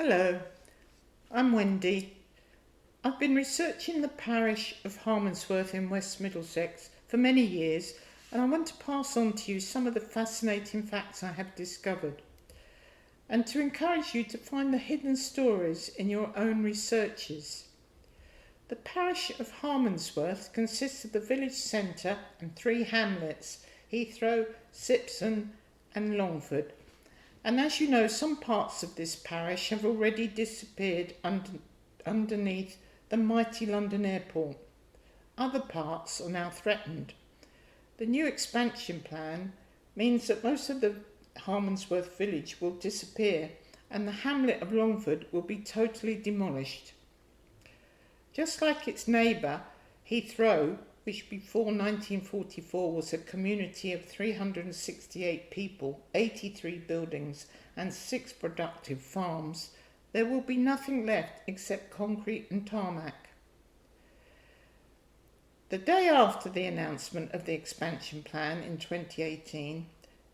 Hello, I'm Wendy. I've been researching the parish of Hounslow in West Middlesex for many years, and I want to pass on to you some of the fascinating facts I have discovered, and to encourage you to find the hidden stories in your own researches. The parish of Hounslow consists of the village centre and 3 hamlets, Heathrow, Sipson and Longford. And as you know, some parts of this parish have already disappeared underneath the mighty London airport. Other parts are now threatened. The new expansion plan means that most of the Hounslow village will disappear and the hamlet of Longford will be totally demolished. Just like its neighbour, Heathrow, which before 1944 was a community of 368 people, 83 buildings and 6 productive farms, there will be nothing left except concrete and tarmac. The day after the announcement of the expansion plan in 2018,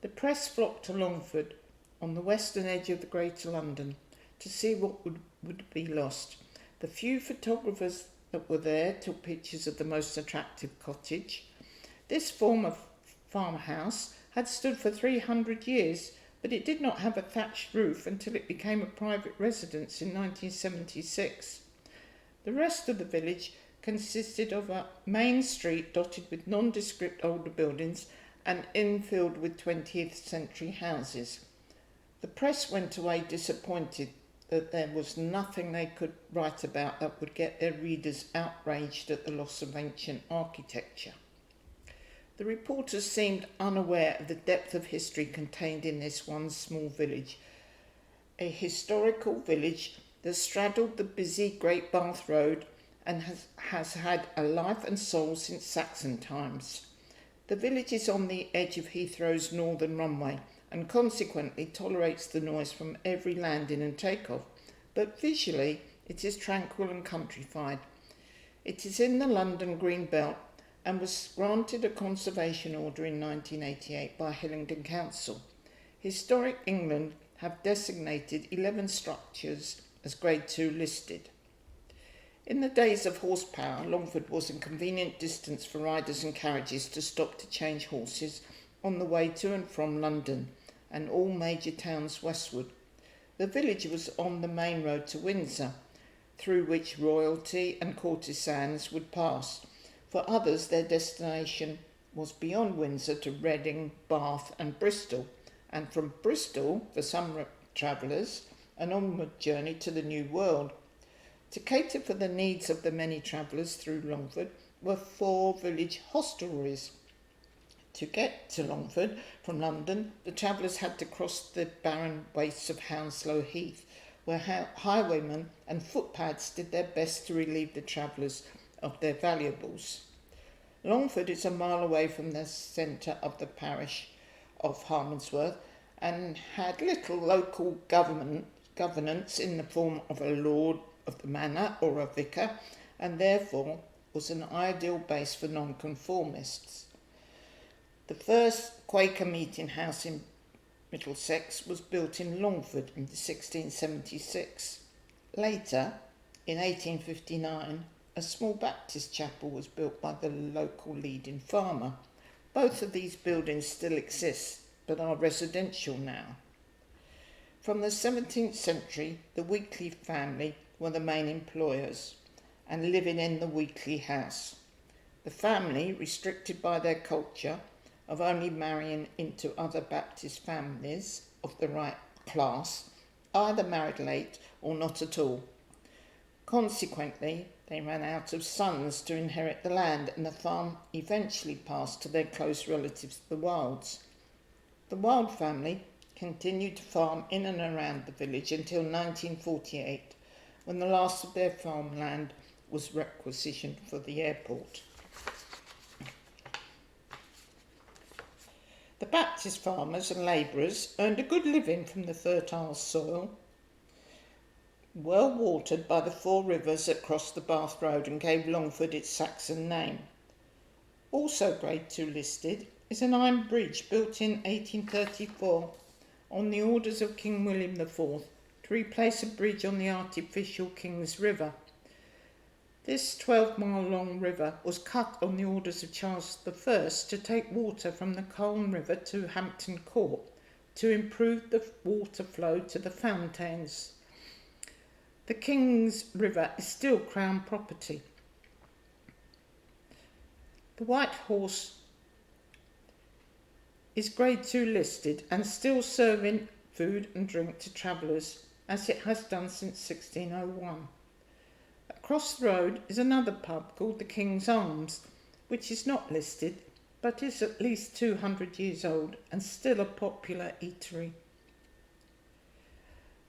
the press flocked to Longford on the western edge of the Greater London to see what would be lost. The few photographers that were there took pictures of the most attractive cottage. This former farmhouse had stood for 300 years, but it did not have a thatched roof until it became a private residence in 1976. The rest of the village consisted of a main street dotted with nondescript older buildings and infilled with 20th century houses. The press went away disappointed that there was nothing they could write about that would get their readers outraged at the loss of ancient architecture. The reporters seemed unaware of the depth of history contained in this one small village, a historical village that straddled the busy Great Bath Road and has had a life and soul since Saxon times. The village is on the edge of Heathrow's northern runway, and consequently tolerates the noise from every landing and takeoff, but visually it is tranquil and countrified. It is in the London Green Belt and was granted a conservation order in 1988 by Hillingdon Council. Historic England have designated 11 structures as Grade 2 listed. In the days of horsepower, Longford was in convenient distance for riders and carriages to stop to change horses on the way to and from London and all major towns westward. The village was on the main road to Windsor, through which royalty and courtesans would pass. For others, their destination was beyond Windsor to Reading, Bath and Bristol, and from Bristol, for some travellers, an onward journey to the New World. To cater for the needs of the many travellers through Longford were 4 village hostelries. To get to Longford from London, the travellers had to cross the barren wastes of Hounslow Heath, where highwaymen and footpads did their best to relieve the travellers of their valuables. Longford is a mile away from the centre of the parish of Hounslow and had little local governance in the form of a lord of the manor or a vicar, and therefore was an ideal base for non-conformists. The first Quaker meeting house in Middlesex was built in Longford in 1676. Later, in 1859, a small Baptist chapel was built by the local leading farmer. Both of these buildings still exist, but are residential now. From the 17th century, the Weekly family were the main employers and living in the Weekly house. The family, restricted by their culture of only marrying into other Baptist families of the right class, either married late or not at all. Consequently, they ran out of sons to inherit the land, and the farm eventually passed to their close relatives, the Wilds. The Wild family continued to farm in and around the village until 1948, when the last of their farmland was requisitioned for the airport. The Baptist farmers and labourers earned a good living from the fertile soil, well watered by the 4 rivers that crossed the Bath Road and gave Longford its Saxon name. Also Grade 2 listed is an iron bridge built in 1834 on the orders of King William IV to replace a bridge on the artificial King's River. This 12-mile-long river was cut on the orders of Charles I to take water from the Colne River to Hampton Court to improve the water flow to the fountains. The King's River is still Crown property. The White Horse is Grade 2 listed and still serving food and drink to travellers, as it has done since 1601. Across the road is another pub called the King's Arms, which is not listed but is at least 200 years old and still a popular eatery.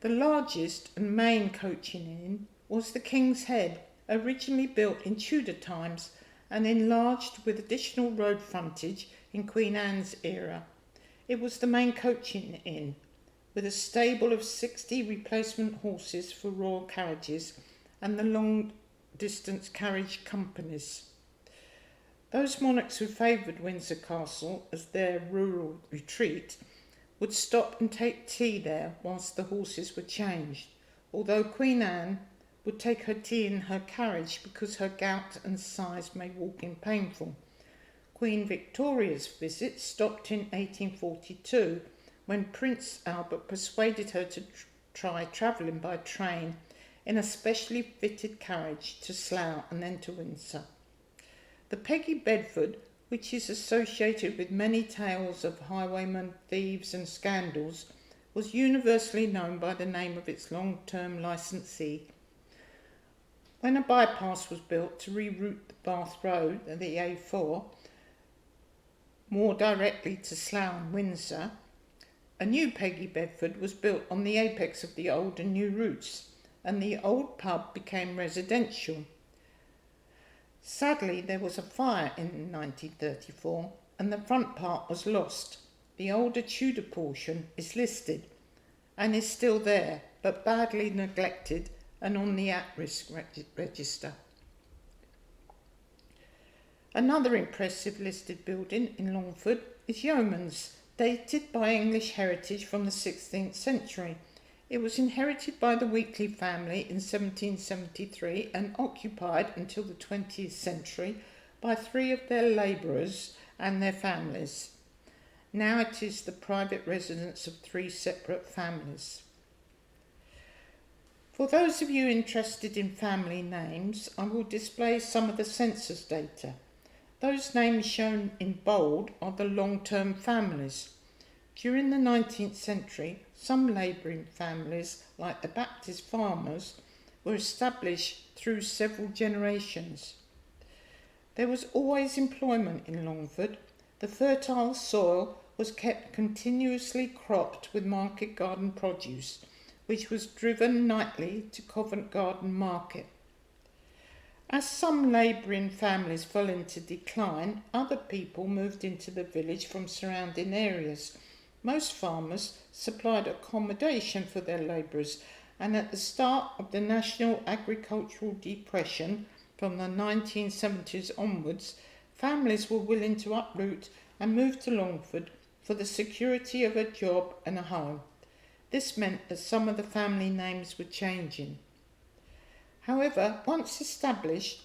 The largest and main coaching inn was the King's Head, originally built in Tudor times and enlarged with additional road frontage in Queen Anne's era. It was the main coaching inn, with a stable of 60 replacement horses for royal carriages and the long-distance carriage companies. Those monarchs who favoured Windsor Castle as their rural retreat would stop and take tea there whilst the horses were changed, although Queen Anne would take her tea in her carriage because her gout and size made walking painful. Queen Victoria's visit stopped in 1842 when Prince Albert persuaded her to try travelling by train in a specially fitted carriage to Slough and then to Windsor. The Peggy Bedford, which is associated with many tales of highwaymen, thieves and scandals, was universally known by the name of its long-term licensee. When a bypass was built to reroute the Bath Road, the A4, more directly to Slough and Windsor, a new Peggy Bedford was built on the apex of the old and new routes, and the old pub became residential. Sadly, there was a fire in 1934 and the front part was lost. The older Tudor portion is listed and is still there, but badly neglected and on the at-risk register. Another impressive listed building in Longford is Yeoman's, dated by English heritage from the 16th century. It was inherited by the Weekly family in 1773 and occupied until the 20th century by 3 of their labourers and their families. Now it is the private residence of 3 separate families. For those of you interested in family names, I will display some of the census data. Those names shown in bold are the long-term families. During the 19th century, some labouring families, like the Baptist farmers, were established through several generations. There was always employment in Longford. The fertile soil was kept continuously cropped with market garden produce, which was driven nightly to Covent Garden Market. As some labouring families fell into decline, other people moved into the village from surrounding areas. Most farmers supplied accommodation for their labourers, and at the start of the National Agricultural Depression from the 1970s onwards, families were willing to uproot and move to Longford for the security of a job and a home. This meant that some of the family names were changing. However, once established,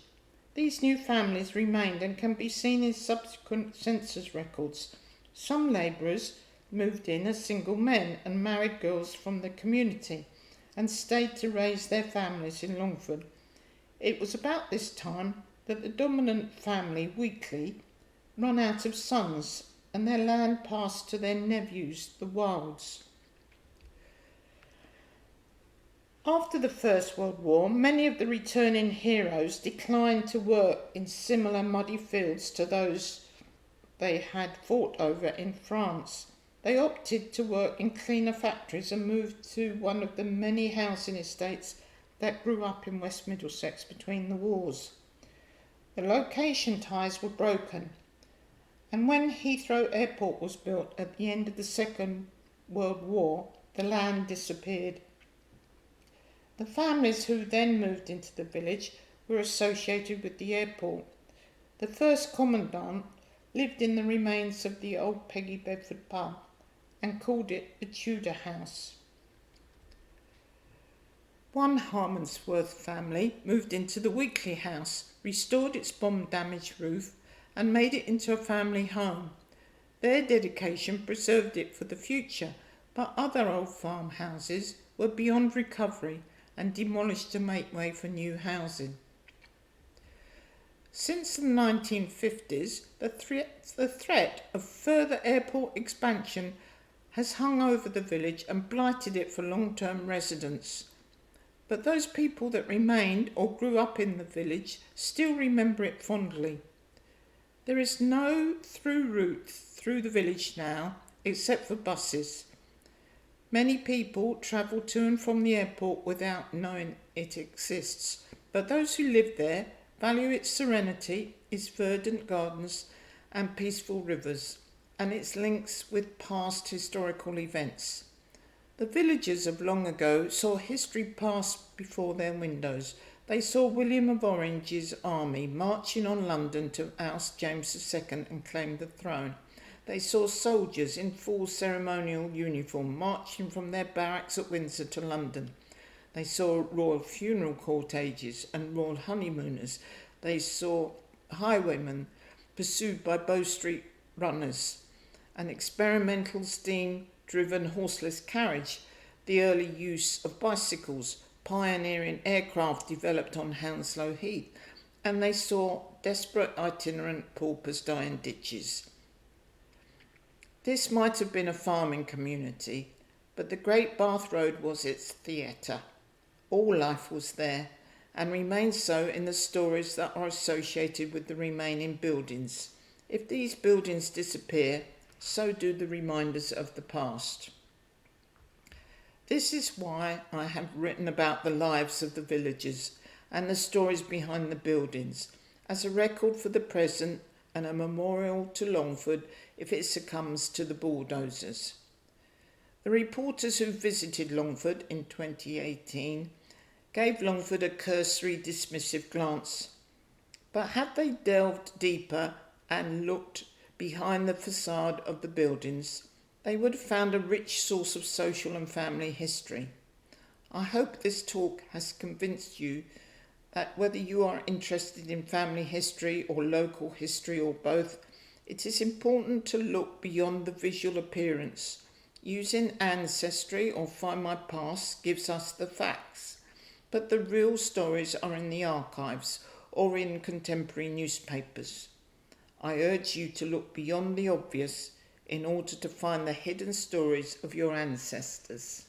these new families remained and can be seen in subsequent census records. Some labourers moved in as single men and married girls from the community and stayed to raise their families in Longford. It was about this time that the dominant family, Weekly, ran out of sons and their land passed to their nephews, the Wilds. After the First World War, many of the returning heroes declined to work in similar muddy fields to those they had fought over in France. They opted to work in cleaner factories and moved to one of the many housing estates that grew up in West Middlesex between the wars. The location ties were broken, and when Heathrow Airport was built at the end of the Second World War, the land disappeared. The families who then moved into the village were associated with the airport. The first commandant lived in the remains of the old Peggy Bedford pub and called it the Tudor House. One Harmondsworth family moved into the Weekly house, restored its bomb-damaged roof and made it into a family home. Their dedication preserved it for the future, but other old farmhouses were beyond recovery and demolished to make way for new housing. Since the 1950s, the threat of further airport expansion has hung over the village and blighted it for long-term residents. But those people that remained or grew up in the village still remember it fondly. There is no through route through the village now, except for buses. Many people travel to and from the airport without knowing it exists, but those who live there value its serenity, its verdant gardens and peaceful rivers, and its links with past historical events. The villagers of long ago saw history pass before their windows. They saw William of Orange's army marching on London to oust James II and claim the throne. They saw soldiers in full ceremonial uniform marching from their barracks at Windsor to London. They saw royal funeral corteges and royal honeymooners. They saw highwaymen pursued by Bow Street runners, an experimental steam-driven horseless carriage, the early use of bicycles, pioneering aircraft developed on Hounslow Heath, and they saw desperate itinerant paupers die in ditches. This might have been a farming community, but the Great Bath Road was its theatre. All life was there, and remains so in the stories that are associated with the remaining buildings. If these buildings disappear, so do the reminders of the past. This is why I have written about the lives of the villagers and the stories behind the buildings, as a record for the present and a memorial to Longford if it succumbs to the bulldozers. The reporters who visited Longford in 2018 gave Longford a cursory dismissive glance, but had they delved deeper and looked behind the facade of the buildings, they would have found a rich source of social and family history. I hope this talk has convinced you that whether you are interested in family history or local history or both, it is important to look beyond the visual appearance. Using Ancestry or Find My Past gives us the facts, but the real stories are in the archives or in contemporary newspapers. I urge you to look beyond the obvious in order to find the hidden stories of your ancestors.